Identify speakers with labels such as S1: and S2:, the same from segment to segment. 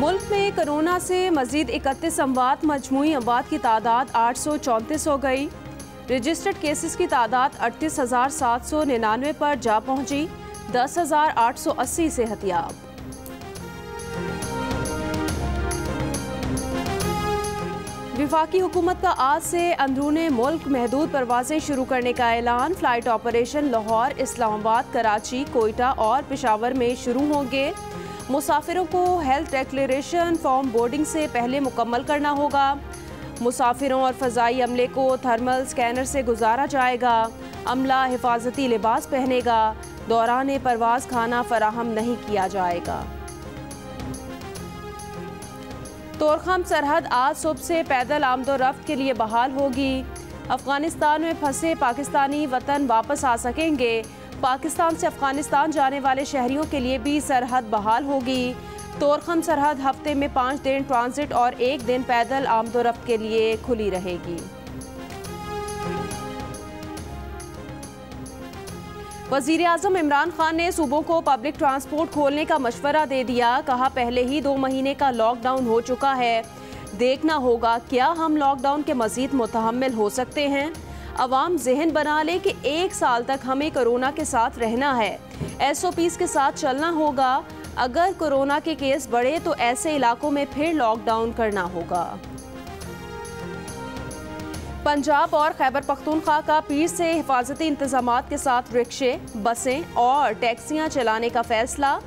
S1: मुल्क में कोरोना से मजीद 31 अमवात, मजमूई अमवात की तादाद 834 हो गई। रजिस्टर्ड केसेस की तादाद 38,799 पर जा पहुंची, 10,880 से हतियाब। वफाकी हुकूमत का आज से अंदरूने मुल्क महदूद परवाजें शुरू करने का ऐलान। फ्लाइट ऑपरेशन लाहौर, इस्लामाबाद, कराची, कोयटा और पेशावर में शुरू होंगे। मुसाफिरों को हेल्थ डिक्लेरेशन फॉर्म बोर्डिंग से पहले मुकम्मल करना होगा। मुसाफिरों और फ़ज़ाई अमले को थर्मल स्कैनर से गुजारा जाएगा। अमला हिफाजती लिबास पहनेगा। दौरान परवाज़ खाना फराहम नहीं किया जाएगा। तोरखम सरहद आज सुबह से पैदल आमदोरफ्त के लिए बहाल होगी। अफगानिस्तान में फंसे पाकिस्तानी वतन वापस आ सकेंगे। पाकिस्तान से अफगानिस्तान जाने वाले शहरियों के लिए भी सरहद बहाल होगी। तोरखम सरहद हफ्ते में 5 दिन ट्रांजिट और 1 दिन पैदल आमदोरफ्त के लिए खुली रहेगी। वज़ीर आज़म इमरान खान ने सूबों को पब्लिक ट्रांसपोर्ट खोलने का मशवरा दे दिया। कहा, पहले ही 2 महीने का लॉकडाउन हो चुका है, देखना होगा क्या हम लॉकडाउन के मज़ीद मुतहम्मिल हो सकते हैं। अवाम जहन बना ले कि 1 साल तक हमें कोरोना के साथ रहना है, SOPs के साथ चलना होगा। अगर कोरोना के केस बढ़े तो ऐसे इलाकों में फिर लॉकडाउन करना होगा। पंजाब और खैबर पख्तूनख्वा का पीर से हिफाजती इंतजामात के साथ रिक्शे, बसें और टैक्सियां चलाने का फैसला।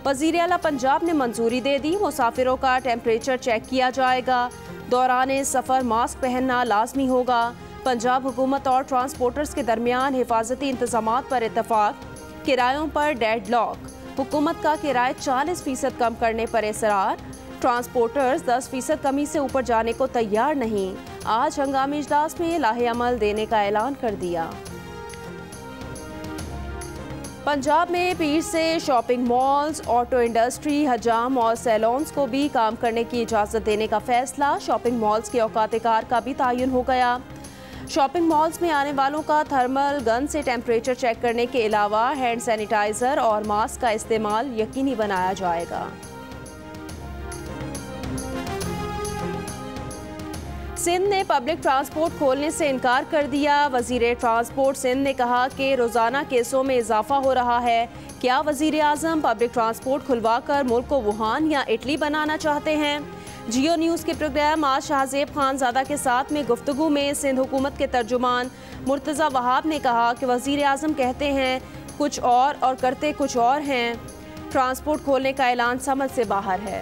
S1: वज़ीर आला पंजाब ने मंजूरी दे दी। मुसाफिरों का टेम्परेचर चेक किया जाएगा। दौरान सफ़र मास्क पहनना लाजमी होगा। पंजाब हुकूमत और ट्रांसपोर्टर्स के दरमियान हिफाजती इंतजामात पर इत्तफाक। किरायों पर डेडलॉक। हुकूमत का किराए 40% कम करने पर इसरार। ट्रांसपोर्टर्स 10% कमी से ऊपर जाने को तैयार नहीं। आज हंगामी इजलास में लाहे अमल देने का ऐलान कर दिया। पंजाब में पीर से शॉपिंग मॉल्स, ऑटो इंडस्ट्री, हजाम और सैलून्स को भी काम करने की इजाज़त देने का फैसला। शॉपिंग मॉल्स के औकात-ए-कार का भी तयन हो गया। शॉपिंग मॉल्स में आने वालों का थर्मल गन से टेम्परेचर चेक करने के अलावा हैंड सैनिटाइज़र और मास्क का इस्तेमाल यकीनी बनाया जाएगा। सिंध ने पब्लिक ट्रांसपोर्ट खोलने से इनकार कर दिया। वज़ीर ट्रांसपोर्ट सिंध ने कहा कि रोज़ाना केसों में इजाफा हो रहा है। क्या वज़ीर आज़म पब्लिक ट्रांसपोर्ट खुलवा कर मुल्क को वुहान या इटली बनाना चाहते हैं? जियो न्यूज़ के प्रोग्राम आज शाहजेब खानज़ादा के साथ में गुफ्तगू में सिंध हुकूमत के तर्जुमान मुर्तज़ा वहाब ने कहा कि वज़ीर आज़म कहते हैं कुछ और करते कुछ और हैं। ट्रांसपोर्ट खोलने का ऐलान समझ से बाहर है।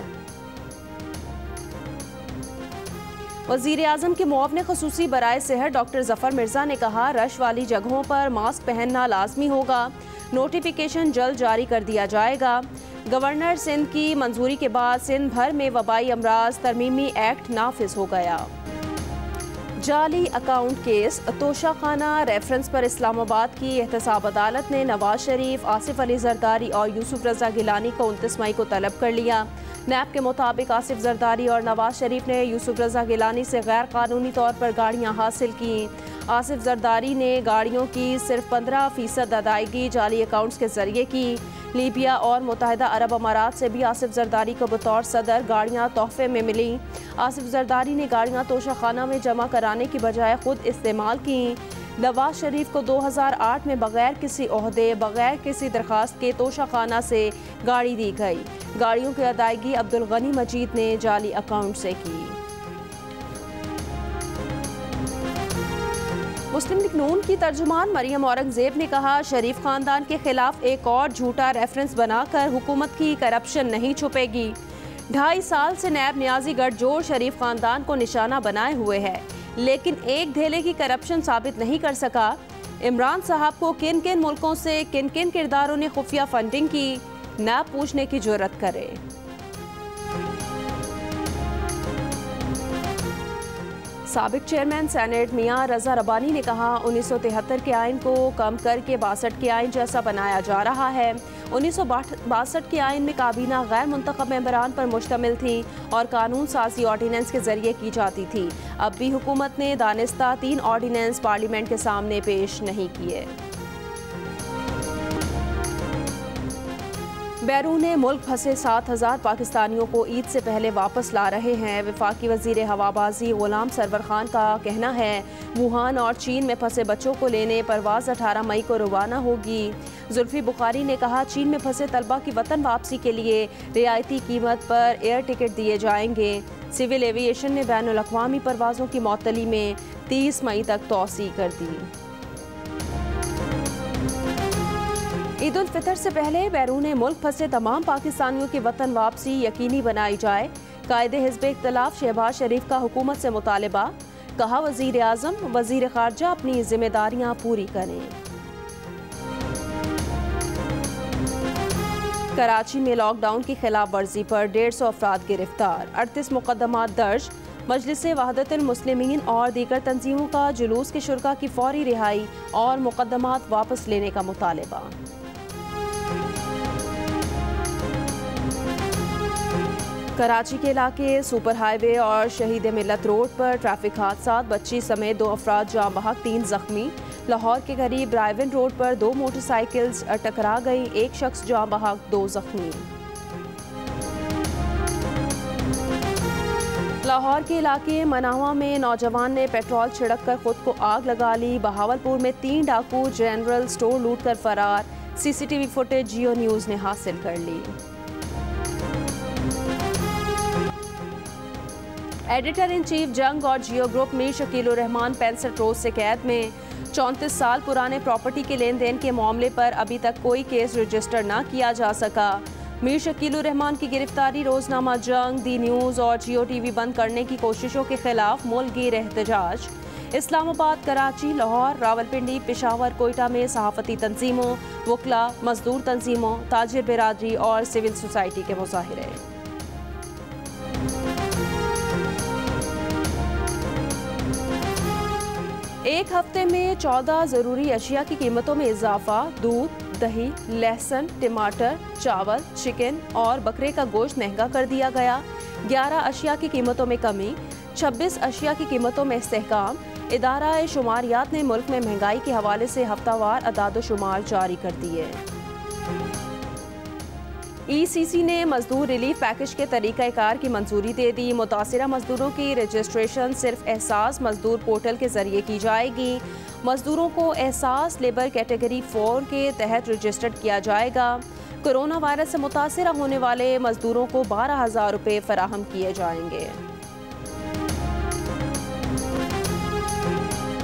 S1: वज़ीर आज़म के मुआवने ख़ुसूसी बराए सेहत डॉक्टर ज़फ़र मिर्ज़ा ने कहा, रश वाली जगहों पर मास्क पहनना लाजमी होगा। नोटिफिकेशन जल्द जारी कर दिया जाएगा। गवर्नर सिंध की मंजूरी के बाद सिंध भर में वबाई अमराज तरमीमी एक्ट नाफिज हो गया। जाली अकाउंट केस, तोशाखाना रेफरेंस पर इस्लामाबाद की एहतसाब अदालत ने नवाज शरीफ, आसिफ अली जरदारी और यूसुफ रजा गिलानी को 29 मई को तलब कर लिया। नैब के मुताबिक आसिफ जरदारी और नवाज शरीफ ने यूसुफ रजा गिलानी से गैर कानूनी तौर पर गाड़ियाँ हासिल की। आसिफ जरदारी ने गाड़ियों की सिर्फ 15% अदायगी जाली अकाउंट्स के जरिए की। लीबिया और मुत्तहिदा अरब अमारात से भी आसिफ जरदारी को बतौर सदर गाड़ियाँ तोहफे में मिली। आसिफ जरदारी ने गाड़ियाँ तोशाखाना में जमा कराने की बजाय खुद इस्तेमाल की। नवाज शरीफ को 2008 में बगैर किसी ओहदे, बगैर किसी दरख्वास्त के तोशाखाना से गाड़ी दी गई। गाड़ियों की अदायगी अब्दुल गनी मजीद ने जाली अकाउंट से की। मुस्लिम लीग नून की तर्जुमान मरियम औरंगजेब ने कहा, शरीफ खानदान के खिलाफ एक और झूठा रेफरेंस बनाकर हुकूमत की करप्शन नहीं छुपेगी। 2.5 साल से नैब नियाजी गठजोड़ शरीफ खानदान को निशाना बनाए हुए है, लेकिन एक धेले की करप्शन साबित नहीं कर सका। इमरान साहब को किन किन मुल्कों से किन किन किरदारों ने खुफिया फंडिंग की, न पूछने की जुर्रत करे। साबिक चेयरमैन सेनेट मियां रजा रबानी ने कहा, 1973 के आइन को कम करके 62 के आइन जैसा बनाया जा रहा है। 1962 के आइन में काबीना गैर मुंतखब मेंबरान पर मुश्तमिल थी और कानून साजी ऑर्डिनेंस के जरिए की जाती थी। अब भी हुकूमत ने दानिस्ता 3 ऑर्डिनेंस पार्लियामेंट के सामने पेश नहीं किए। बैरून मुल्क फंसे 7,000 पाकिस्तानियों को ईद से पहले वापस ला रहे हैं। वफाकी वजीर हवाबाजी गुलाम सरवर खान का कहना है वुहान और चीन में फंसे बच्चों को लेने परवाज़ 18 मई को रवाना होगी। जुल्फी बुखारी ने कहा चीन में फंसे तलबा की वतन वापसी के लिए रियायती कीमत पर एयर टिकट दिए जाएंगे। सिविल एविएशन ने बैनुल अक़वामी परवाज़ों की मअतली में 30 मई तक तौसी कर दी। ईद उल फितर से पहले बैरून मुल्क फंसे तमाम पाकिस्तानियों की वतन वापसी यकीनी बनाई जाए। कायदे हिज़्ब इख्तिलाफ शहबाज शरीफ का हुकूमत से मुतालबा। कहा वज़ीर आज़म वज़ीर ख़ारजा अपनी जिम्मेदारियां पूरी करें। कराची में लॉकडाउन की खिलाफ वर्जी पर 150 अफराद गिरफ्तार, 38 मुकदमात दर्ज। मजलिस वहदतुल मुस्लिमीन और दीगर तंजीमों का जुलूस के शुरका की फौरी रिहाई और मुकदमात वापस लेने का मुतालबा। कराची के इलाके सुपर हाईवे और शहीद मिलत रोड पर ट्रैफिक हादसा, बच्ची समेत 2 अफराद जाँ बहक 3 जख्मी। लाहौर के करीब ड्राइविंग रोड पर 2 मोटरसाइकिल्स टकरा गई, 1 शख्स जाँ बहक 2 जख्मी। लाहौर के इलाके मनावा में नौजवान ने पेट्रोल छिड़क कर खुद को आग लगा ली। बहावलपुर में 3 डाकू जनरल स्टोर लूट कर फरार, सीसीटीवी फुटेज जियो न्यूज़ ने हासिल कर ली। एडिटर इन चीफ जंग और जियो ग्रुप मीर शकील उर रहमान 65 रोज से कैद में। 34 साल पुराने प्रॉपर्टी के लेन देन के मामले पर अभी तक कोई केस रजिस्टर न किया जा सका। मीर शकील उर रहमान की गिरफ्तारी रोजनामा जंग, दी न्यूज़ और जियो टीवी बंद करने की कोशिशों के खिलाफ मुल्क-गिर एहतजाज। इस्लामाबाद, कराची, लाहौर, रावलपिंडी, पेशावर, कोयटा में सहाफ़ती तंजीमों, वकला, मजदूर तंजीमों, ताजिर बिरादरी और सिविल सोसाइटी के मुजाहिरे। एक हफ्ते में 14 ज़रूरी अशिया की कीमतों में इजाफा। दूध, दही, लहसुन, टमाटर, चावल, चिकन और बकरे का गोश्त महंगा कर दिया गया। 11 अशिया की कीमतों में कमी, 26 अशिया की कीमतों में इस्तेहकाम। इदारा शुमारियात ने मुल्क में महंगाई के हवाले से हफ्तावार अदाद-ओ-शुमार जारी कर दिए। ECC ने मजदूर रिलीफ पैकेज के तरीक़ाकार की मंजूरी दे दी। मुतासिरा मजदूरों की रजिस्ट्रेशन सिर्फ एहसास मजदूर पोर्टल के जरिए की जाएगी। मजदूरों को एहसास लेबर कैटेगरी 4 के तहत रजिस्टर्ड किया जाएगा। कोरोना वायरस से मुतासिरा होने वाले मजदूरों को 12,000 रुपये फराहम किए जाएंगे।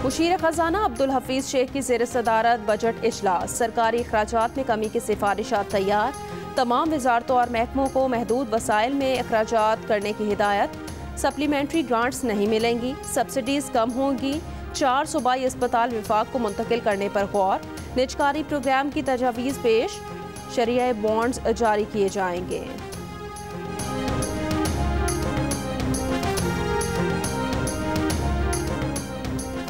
S1: मुशीर खजाना अब्दुल हफीज शेख की ज़ेर सदारत बजट इजलास। सरकारी अखराजात में कमी की सिफारिशात तैयार। तमाम वजारतों और महकमों को महदूद वसाइल में अखराजात करने की हिदायत। सप्लीमेंट्री ग्रांट्स नहीं मिलेंगी, सब्सिडीज़ कम होंगी। 4 सूबाई अस्पताल विफाक को मुंतकिल करने पर गौर। निजकारी प्रोग्राम की तजावीज़ पेश। शरिया बॉन्ड्स जारी किए जाएंगे।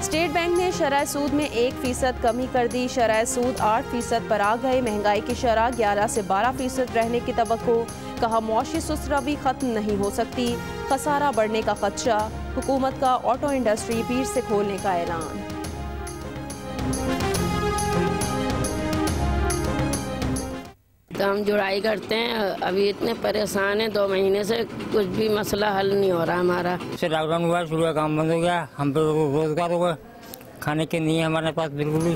S1: स्टेट बैंक ने शरह सूद में 1% कमी कर दी। शरह सूद 8% पर आ गए। महंगाई की शरह 11 से 12% रहने की तवक्को। कहा मौशी सुस्तरवी खत्म नहीं हो सकती, खसारा बढ़ने का खदशा। हुकूमत का ऑटो इंडस्ट्री पीर से खोलने का ऐलान।
S2: तो हम जुड़ाई करते हैं, अभी इतने परेशान हैं, 2 महीने से कुछ भी मसला हल नहीं हो रहा हमारा।
S3: से लॉकडाउन हुआ, शुरू का काम बंद हो गया, हम पे रोजगार हुआ, खाने के नहीं है हमारे पास बिल्कुल भी।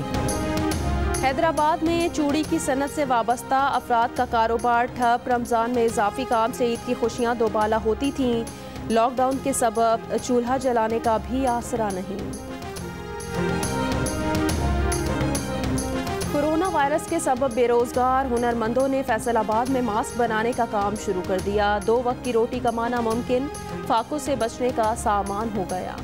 S1: हैदराबाद में चूड़ी की सनत से वाबस्ता अफराद का कारोबार ठप। रमज़ान में इजाफी काम से ईद की खुशियाँ दोबाला होती थीं। लॉकडाउन के सबब चूल्हा जलाने का भी आसरा नहीं। कोरोना वायरस के सबब बेरोजगार हुनरमंदों ने फैसलाबाद में मास्क बनाने का काम शुरू कर दिया। 2 वक्त की रोटी कमाना मुमकिन, फाकों से बचने का सामान हो गया।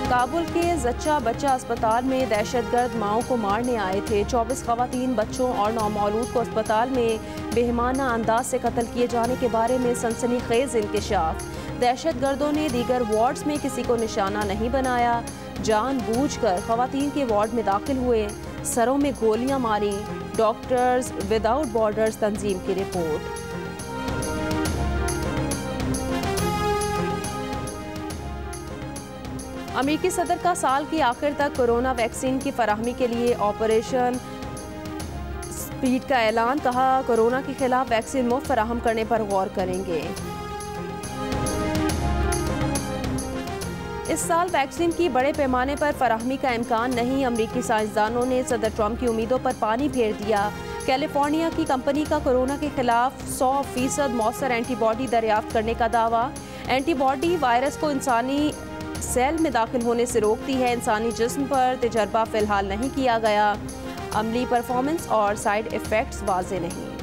S1: काबुल के जच्चा बच्चा अस्पताल में दहशतगर्द माओं को मारने आए थे। 24 खवातीन, बच्चों और नौमौलूद को अस्पताल में बेहमाना अंदाज से कत्ल किए जाने के बारे में सनसनीखेज इंकशाफ। दहशतगर्दों ने दीगर वार्ड्स में किसी को निशाना नहीं बनाया, जानबूझकर खवातीन के वार्ड में दाखिल हुए, सरों में गोलियां मारी। डॉक्टर्स विदाउट बॉर्डर्स तंजीम की रिपोर्ट। अमेरिकी सदर का साल की आखिर तक कोरोना वैक्सीन की फराहमी के लिए ऑपरेशन स्पीड का ऐलान। कहा, कोरोना के खिलाफ वैक्सीन मुफ्त फराहम करने पर गौर करेंगे। इस साल वैक्सीन की बड़े पैमाने पर फराहमी का इम्कान नहीं। अमरीकी साइंसदानों ने सदर ट्रंप की उम्मीदों पर पानी फेर दिया। कैलिफोर्निया की कंपनी का कोरोना के खिलाफ 100% मौसर एंटीबॉडी दरियाफ्त करने का दावा। एंटीबॉडी वायरस को इंसानी सेल में दाखिल होने से रोकती है। इंसानी जिस्म पर तजर्बा फिलहाल नहीं किया गया। अमली परफॉर्मेंस और साइड इफ़ेक्ट्स वाज़ेह नहीं।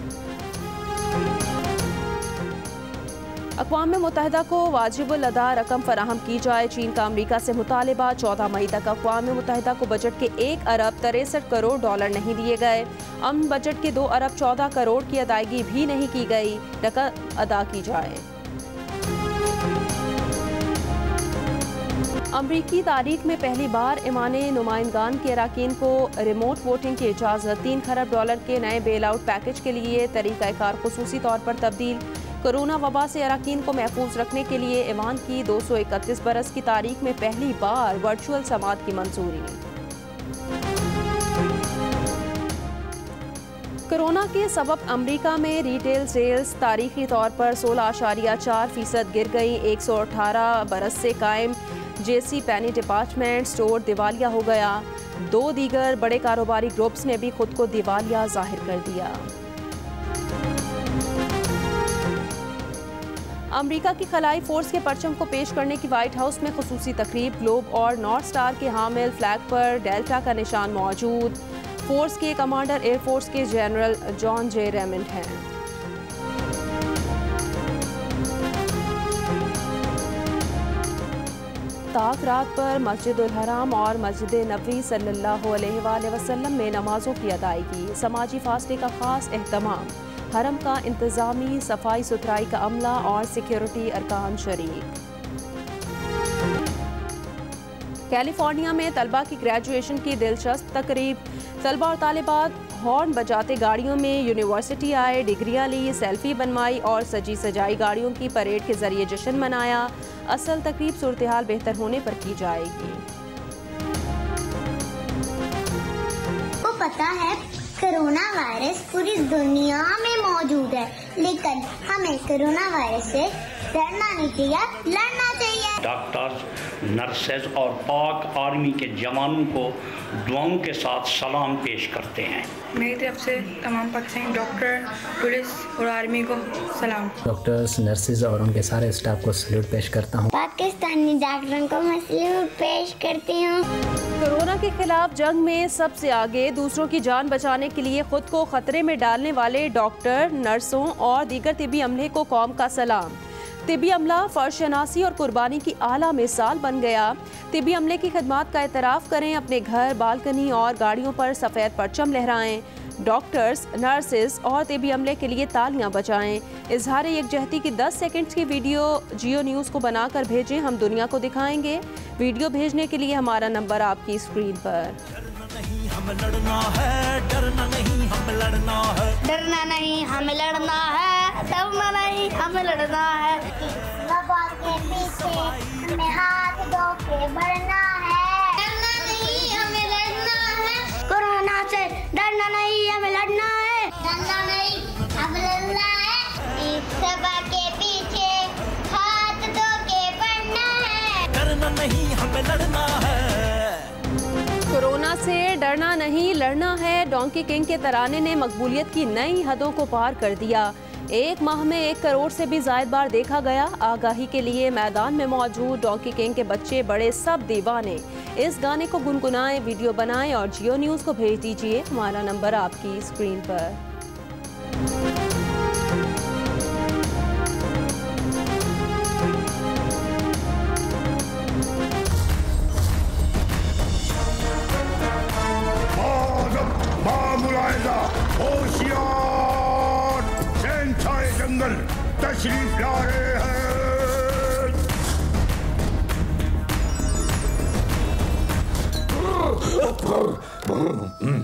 S1: अक़वाम मुत्तहिदा को वाजिबुल अदा रकम फराहम की जाए। चीन का अमरीका से मुतालिबा। 14 मई तक अक़वाम मुत्तहिदा को बजट के 1 अरब 63 करोड़ डॉलर नहीं दिए गए। अमन बजट के 2 अरब 14 करोड़ की अदायगी भी नहीं की गई। रकम अदा की जाए। अमरीकी तारीख में पहली बार ईमान नुमाइंदगान के अरकान को रिमोट वोटिंग की इजाज़त। 3 खरब डॉलर के नए बेल आउट पैकेज के लिए तरीक़ाकार खुसूसी तौर पर तब्दील। कोरोना वबा से अरकान को महफूज रखने के लिए ईमान की 231 बरस की तारीख में पहली बार वर्चुअल समात की मंजूरी। कोरोना के सबब अमरीका में रिटेल सेल्स तारीखी तौर पर 16.4% गिर गई। 118 बरस से कायम जेसी पेनी डिपार्टमेंट स्टोर दिवालिया हो गया। 2 दीगर बड़े कारोबारी ग्रुप्स ने भी खुद को दिवालिया जाहिर कर दिया। अमरीका की खलाई फोर्स के परचम को पेश करने की व्हाइट हाउस में खुसूसी तकरीब। ग्लोब और नॉर्थ स्टार के हामिल फ्लैग पर डेल्टा का निशान मौजूद। फोर्स के कमांडर एयरफोर्स के जनरल जॉन जे रेमंड हैं। ताक रात पर मस्जिदुल हराम और मस्जिद नबवी सल्लल्लाहु अलैहि वसल्लम में नमाजों की अदायगी। समाजी फासले का खास एहतमाम। हरम का इंतजामी सफाई सुथराई का अमला और सिक्योरिटी अरकान शरीक। कैलिफोर्निया में तलबा की ग्रेजुएशन की दिलचस्प तकरीब। तलबा और तालिबात हॉर्न बजाते गाड़ियों में यूनिवर्सिटी आए, डिग्रियां ली, सेल्फी बनवाई और सजी सजाई गाड़ियों की परेड के जरिए जश्न मनाया। असल तकरीब सूरत हाल बेहतर होने पर की जाएगी।
S4: को पता है कोरोना वायरस पूरी दुनिया में मौजूद है, लेकिन हमें कोरोना वायरस से डरना नहीं चाहिए, लड़ना चाहिए।
S5: डॉक्टर्स, नर्सेज और पाक आर्मी के जवानों को दुआओं के साथ सलाम पेश करते हैं।
S6: मेरी तरफ से तमाम पाकिस्तानी डॉक्टर, पुलिस और आर्मी को सलाम।
S7: डॉक्टर्स, नर्सेज और उनके सारे स्टाफ को सैल्यूट पेश करता हूँ।
S4: पाकिस्तानी डॉक्टरों को मैं सैल्यूट पेश करती हूँ।
S1: कोरोना के खिलाफ जंग में सबसे आगे दूसरों की जान बचाने के लिए खुद को खतरे में डालने वाले डॉक्टर, नर्सों और दीगर तिबी अमले को कौम का सलाम। तिबी अमला फर्शनासी और कुर्बानी की आला मिसाल बन गया। तिबी अमले की खिदमात का एतराफ़ करें, अपने घर, बालकनी और गाड़ियों पर सफ़ेद परचम लहराएं। डॉक्टर्स, नर्सेज और तिबी अमले के लिए तालियां बजाएं। इजहार यकजहती की 10 सेकंड्स की वीडियो जियो न्यूज़ को बनाकर भेजें, हम दुनिया को दिखाएंगे। वीडियो भेजने के लिए हमारा नंबर आपकी स्क्रीन पर।
S8: हम लड़ना है, डरना नहीं, हम लड़ना है।
S4: डरना नहीं, हमें लड़ना है। डरना नहीं, हमें लड़ना है। वबा के पीछे हमें हाथ धो के बढ़ना है। डरना नहीं, हमें लड़ना है। कोरोना से डरना नहीं, हमें लड़ना है। डरना नहीं, हमें लड़ना है। इस वबा के पीछे हाथ धो के बढ़ना है।
S8: डरना नहीं, हमें लड़ना है।
S1: कोरोना से डरना नहीं, लड़ना है। डोंकी किंग के तराने ने मकबूलियत की नई हदों को पार कर दिया। 1 माह में 1 करोड़ से भी ज़ायद बार देखा गया। आगाही के लिए मैदान में मौजूद डोंकी किंग के बच्चे बड़े सब दीवाने इस गाने को गुनगुनाएं, वीडियो बनाएं और जियो न्यूज़ को भेज दीजिए। हमारा नंबर आपकी स्क्रीन पर।
S9: होशियार, शहंशाह जंगल तशरीफ ला रहे हैं।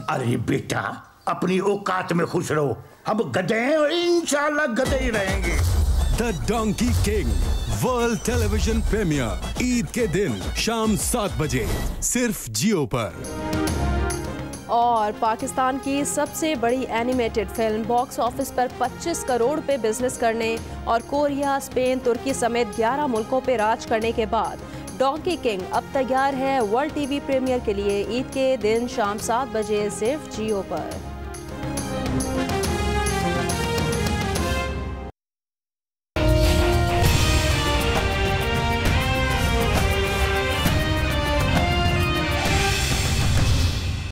S9: अरे बेटा, अपनी औकात में खुश रहो। हम गधे हैं और इंशाल्लाह गधे ही रहेंगे।
S10: The donkey king world television premiere Eid के दिन शाम 7 बजे सिर्फ जियो पर।
S1: और पाकिस्तान की सबसे बड़ी एनिमेटेड फिल्म बॉक्स ऑफिस पर 25 करोड़ पे बिजनेस करने और कोरिया, स्पेन, तुर्की समेत 11 मुल्कों पे राज करने के बाद डोंकी किंग अब तैयार है वर्ल्ड टीवी प्रीमियर के लिए ईद के दिन शाम 7 बजे सिर्फ जियो पर।